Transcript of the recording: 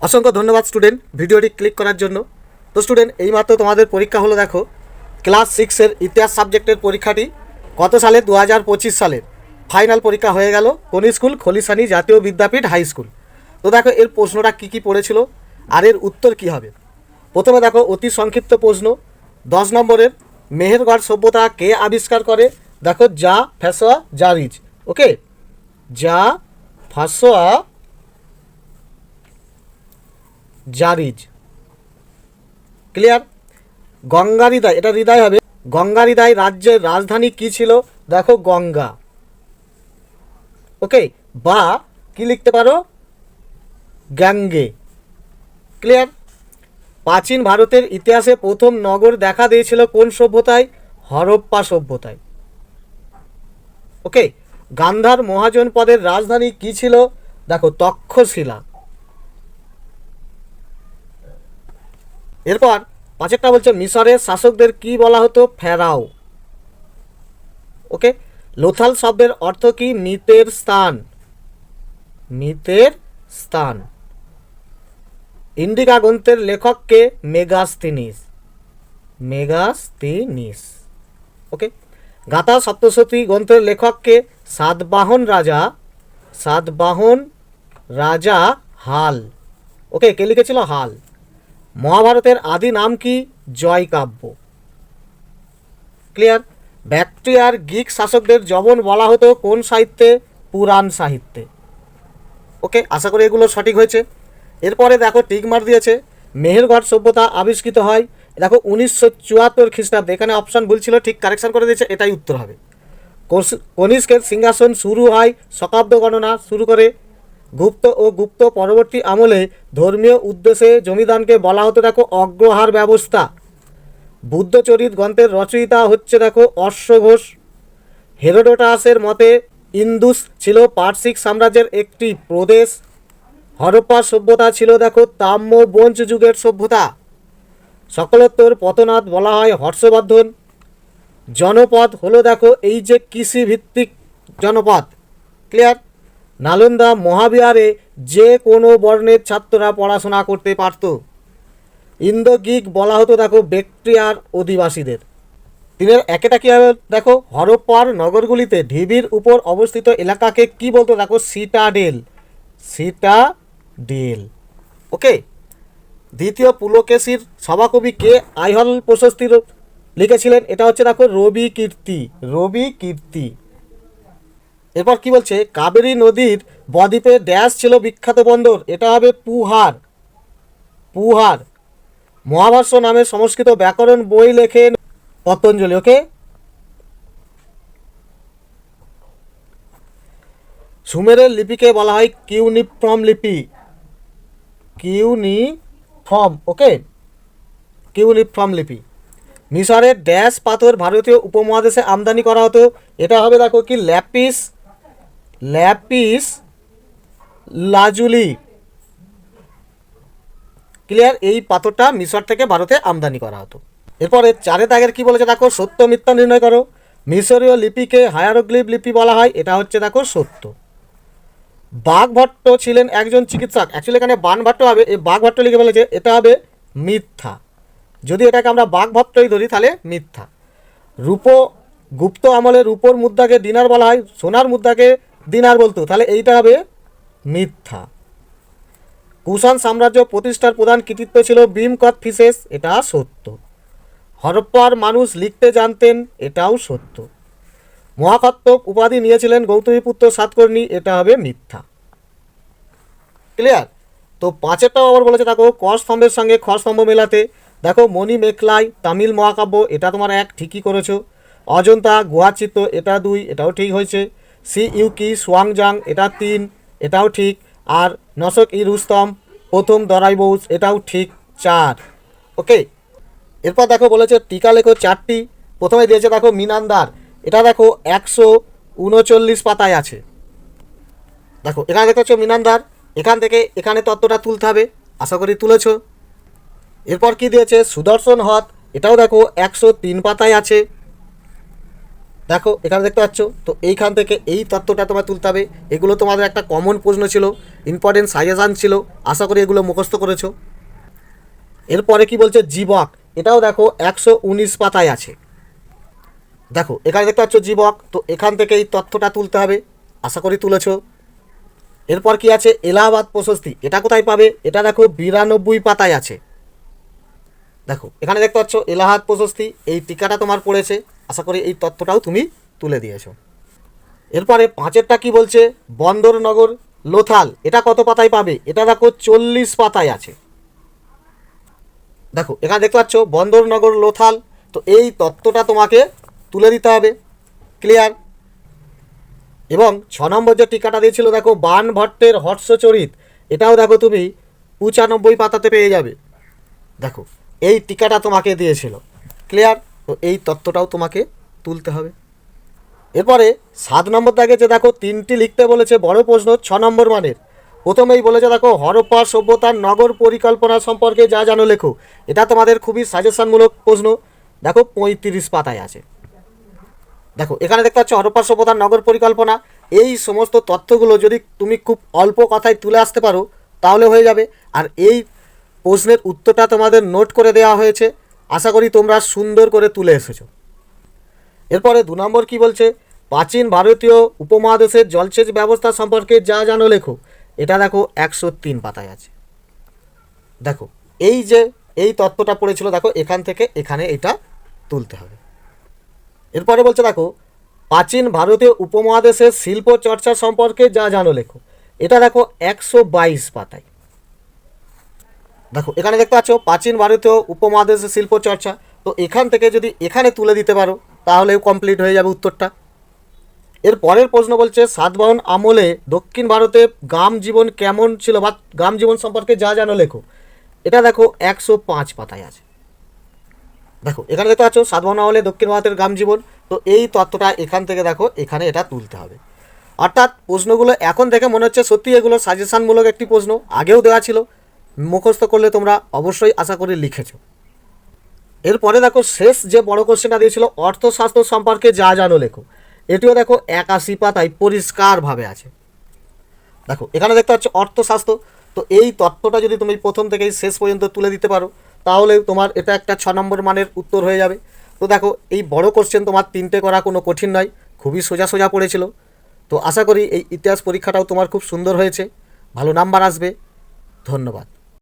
অসংখ্য ধন্যবাদ স্টুডেন্ট ভিডিওটি ক্লিক করার জন্য। তো স্টুডেন্ট এইমাত্র তোমাদের পরীক্ষা হলো। দেখো ক্লাস 6-এর ইতিহাস সাবজেক্টের পরীক্ষাটি কত সালে 2025 সালের ফাইনাল পরীক্ষা হয়ে গেল। কোন স্কুল? খলিশানি জাতীয় বিদ্যাপীঠ হাই স্কুল। তো দেখো এর প্রশ্নটা কী পড়েছিল আর এর উত্তর কী হবে। প্রথমে দেখো অতি সংক্ষিপ্ত প্রশ্ন 10 নম্বরের, মেহেরগড় সভ্যতা কে আবিষ্কার করে? দেখো যা ফাসোয়া জারিজ। ওকে, যা ফাসোয়া জারিজ। ক্লিয়ার? গঙ্গারিদাই, এটা হৃদয় হবে। গঙ্গারিদাই রাজ্যের রাজধানী কি ছিল? দেখো গঙ্গা। ওকে, বা কি লিখতে পারো? গ্যাঙ্গে। ক্লিয়ার? প্রাচীন ভারতের ইতিহাসে প্রথম নগর দেখা দিয়েছিল কোন সভ্যতায়? হরপ্পা সভ্যতায়। ওকে, গান্ধার মহাজনপদের রাজধানী কি ছিল? দেখো তক্ষশিলা। এরপর পাঁচেরটা বলছে মিশরের শাসকদের কি বলা হতো? ফেরাও। ওকে, লোথাল শব্দের অর্থ কি? মৃতের স্থান। মৃতের স্থান। ইন্ডিকা গ্রন্থের লেখককে? মেগাস্থিনিস। মেগাস্থিনিস। ওকে, গাথা সপ্তশতী গ্রন্থের লেখককে? সাতবাহন রাজা। সাতবাহন রাজা হাল। ওকে, কে লিখেছিল? হাল। মহাভারতের আদি নাম কি? জয়কাব্য। ক্লিয়ার? ব্যাকট্রিয়ার গ্রিক শাসকদের যবন বলা হতো কোন সাহিত্যে? পুরাণ সাহিত্যে। ওকে, আশা করি এগুলো সঠিক হয়েছে। এরপরে দেখো টিকমার দিয়েছে মেহেরগড় সভ্যতা আবিষ্কৃত হয় দেখো 1974 খ্রিস্টাব্দে। এখানে অপশান ভুল ছিল, ঠিক কারেকশান করে দিয়েছে, এটাই উত্তর হবে। কনিষ্কের সিংহাসন শুরু হয় শতাব্দ গণনা শুরু করে। গুপ্ত ও গুপ্ত পরবর্তী আমলে ধর্মীয় উদ্দেশ্যে জমিদানকে বলা হতো দেখো অগ্রহার ব্যবস্থা। বুদ্ধচরিত গ্রন্থের রচয়িতা হচ্ছে দেখো অশ্বঘোষ। হেরোডোটাসের মতে ইন্দুস ছিল পার্সিক সাম্রাজ্যের একটি প্রদেশ। হরপ্পা সভ্যতা ছিল দেখো তাম্র ব্রোঞ্জ যুগের সভ্যতা। সকলোত্তর পতনাথ বলা হয় হর্ষবর্ধন। জনপদ হলো দেখো এই যে কৃষিভিত্তিক জনপদ। ক্লিয়ার? নালন্দা মহাবিহারে যে কোনো বর্ণের ছাত্ররা পড়াশোনা করতে পারত। ইন্দো গ্রিক বলা হতো দেখো ব্যাকট্রিয়ার অধিবাসীদের। তিনের একেটা কী হবে? দেখো হরপ্পার নগরগুলিতে ঢিবির উপর অবস্থিত এলাকাকে কি বলতো? দেখো সিটাডেল। সিটাডেল। ওকে, দ্বিতীয় পুলকেশীর সভাকবি কে আইহল প্রশস্তি লিখেছিলেন? এটা হচ্ছে দেখো রবি কীর্তি। রবি কীর্তি। এরপর কি বলছে? কাবেরী নদীর বদ্বীপে ড্যাশ ছিল বিখ্যাত বন্দর? এটা হবে পুহার। পুহার। মহাভাষ্য নামে সংস্কৃত ব্যাকরণ বই লেখেন পতঞ্জলি। ওকে, সুমেরের লিপিকে বলা হয় কিউনিফর্ম লিপি। কিউনিফর্ম। ওকে, কিউনিফর্ম লিপি। মিশরের ড্যাশ পাথর ভারতীয় উপমহাদেশে আমদানি করা হতো? এটা হবে দেখো কি ল্যাপিস। ল্যাপিস লাজুলি। ক্লিয়ার? এই পাথরটা মিশর থেকে ভারতে আমদানি করা হতো। এরপরে চারে দাগের কি বলেছে? দেখো সত্য মিথ্যা নির্ণয় করো। মিশরীয় লিপিকে হায়ারোগ্লিফ লিপি বলা হয়? এটা হচ্ছে দেখো সত্য। বাঘভট্ট ছিলেন একজন চিকিৎসক। অ্যাকচুয়ালি এখানে বানভট্ট হবে, এই বাঘভট্ট লিখে বলেছে, এটা হবে মিথ্যা। যদি এটাকে আমরা বাঘভট্টই ধরি তাহলে মিথ্যা। রূপো গুপ্ত আমলে রূপোর মুদ্রাকে দিনার বলা হয়, সোনার মুদ্রাকে দিনার বলতো, তাহলে এইটা হবে মিথ্যা। কুষাণ সাম্রাজ্য প্রতিষ্ঠার প্রধান কৃতিত্ব ছিল ভীমকথ-ফিশেস। এটা সত্য। হরপ্পার মানুষ লিখতে জানতেন। এটাও সত্য। মহাকত্তক উপাধি নিয়েছিলেন গৌতমীপুত্র সাতকর্ণী। এটা হবে মিথ্যা। ক্লিয়ার? তো পাঁচেরটাও আবার বলেছে দেখো ক স্তম্ভের সঙ্গে খ স্তম্ভ মেলাতে। দেখো মণি মেখলাই তামিল মহাকাব্য, এটা তোমার 1 ঠিকই করেছো। অজন্তা গুহাচিত্র, এটা 2, এটাও ঠিক হয়েছে। সি ইউকি সোয়াংজাং, এটা 3, এটাও ঠিক। আর নশক ই রুস্তম প্রথম দরাইবৌস, এটাও ঠিক 4। ওকে, এরপর দেখো বলেছে টিকা লেখো 4টি। প্রথমে দিয়েছে দেখো মিনান্দার, এটা দেখো 139 পাতায় আছে। দেখো এখানে দেখতে পাচ্ছ মিনান্দার, এখান থেকে এখানে তত্ত্বটা তুলতে হবে, আশা করি তুলেছো। এরপর কি দিয়েছে? সুদর্শন হ্রদ, এটাও দেখো 103 পাতায় আছে। দেখো এখানে দেখতে পাচ্ছ, তো এইখান থেকে এই তত্ত্বটা তোমার তুলতে হবে। এগুলো তোমাদের একটা কমন প্রশ্ন ছিল, ইম্পর্টেন্ট সাজেশান ছিল, আশা করি এগুলো মুখস্থ করেছো। এরপরে কি বলছে জীবক, এটাও দেখো 119 পাতায় আছে। দেখো এখানে দেখতে পাচ্ছ জীবক, তো এখান থেকে এই তথ্যটা তুলতে হবে, আশা করি তুলেছো। এরপর কি আছে এলাহাবাদ প্রশস্তি, এটা কোথায় পাবে, এটা দেখো 92 পাতায় আছে। দেখো এখানে দেখতে পাচ্ছ এলাহাবাদ প্রশস্তি, এই টিকাটা তোমার পড়েছে, আশা করি এই তথ্যটাও তুমি তুলে দিয়েছো। এরপরে 5এরটা কি বলছে বন্দরনগর লোথাল, এটা কত পাতায় পাবে, এটা দেখো 40 পাতায় আছে। দেখো এখানে দেখতে পাচ্ছ বন্দরনগর লোথাল, তো এই তত্ত্বটা তোমাকে তুলে দিতে হবে। ক্লিয়ার। এবং 6 নম্বর যে টিকাটা দিয়েছিল দেখো বাণভট্টের হর্ষচরিত, এটাও দেখো তুমি 95 পাতাতে পেয়ে যাবে। দেখো এই টিকাটা তোমাকে দিয়েছিল। ক্লিয়ার। তো এই তত্ত্বটাও তোমাকে তুলতে হবে। এরপরে 7 নম্বর দাগেছে দেখো 3টি লিখতে বলেছে বড় প্রশ্ন 6 নম্বর মানের। প্রথমেই বলেছে দেখো হরপ্পা সভ্যতার নগর পরিকল্পনা সম্পর্কে যা জানো লেখো, এটা তোমাদের খুবই সাজেশনমূলক প্রশ্ন। দেখো 35 পাতায় আছে। দেখো এখানে দেখতে পাচ্ছ হরপ্পা সভ্যতার নগর পরিকল্পনা, এই সমস্ত তথ্যগুলো যদি তুমি খুব অল্প কথায় তুলে আসতে পারো তাহলে হয়ে যাবে। আর এই প্রশ্নের উত্তরটা তোমাদের নোট করে দেওয়া হয়েছে, আশা করি তোমরা সুন্দর করে তুলে এসেছো। এরপরে 2 নম্বর কি বলছে প্রাচীন ভারতীয় উপমহাদেশের জলসেচ ব্যবস্থা সম্পর্কে যা জানো লেখো, এটা দেখো 103 পাতায় আছে। দেখো এই যে এই তত্ত্বটা পড়েছিল, দেখো এখান থেকে এখানে এটা তুলতে হবে। এরপরে বলছে দেখো প্রাচীন ভারতীয় উপমহাদেশের শিল্প চর্চা সম্পর্কে যা জানো লেখো, এটা দেখো 122 পাতায়। দেখো এখানে দেখতে পাচ্ছ প্রাচীন ভারতীয় উপমহাদেশের শিল্প চর্চা, তো এখান থেকে যদি এখানে তুলে দিতে পারো তাহলেও কমপ্লিট হয়ে যাবে উত্তরটা। এর পরের প্রশ্ন বলছে সাতবাহন আমলে দক্ষিণ ভারতে গ্রাম জীবন কেমন ছিল বা গ্রাম জীবন সম্পর্কে যা জানো লেখো, এটা দেখো 105 পাতায় আছে। দেখো এখানে দেখতে পাচ্ছ সাতবাহন আমলে দক্ষিণ ভারতের গ্রাম জীবন, তো এই তত্ত্বটা এখান থেকে দেখো এখানে এটা তুলতে হবে। অর্থাৎ প্রশ্নগুলো এখন দেখে মনে হচ্ছে সত্যি এগুলো সাজেশনমূলক একটি প্রশ্ন, আগেও দেওয়া ছিল, মুখস্থ করলে তোমরা অবশ্যই আশা করি লিখেছো। এরপরে দেখো শেষ যে বড় কোশ্চেনটা দিয়েছিল অর্থশাস্ত্র সম্পর্কে যা জানো লেখো, এটিও দেখো 81 পাতায় পরিষ্কারভাবে আছে। দেখো এখানে দেখতে পাচ্ছ অর্থশাস্ত্র, তো এই তত্ত্বটা যদি তুমি প্রথম থেকেই শেষ পর্যন্ত তুলে দিতে পারো তাহলে তোমার এটা একটা 6 নম্বর মানের উত্তর হয়ে যাবে। তো দেখো এই বড় কোশ্চেন তোমার 3টে করা কোনো কঠিন নয়, খুবই সোজা সোজা পড়েছিল। তো আশা করি এই ইতিহাস পরীক্ষাটাও তোমার খুব সুন্দর হয়েছে, ভালো নাম্বার আসবে। ধন্যবাদ।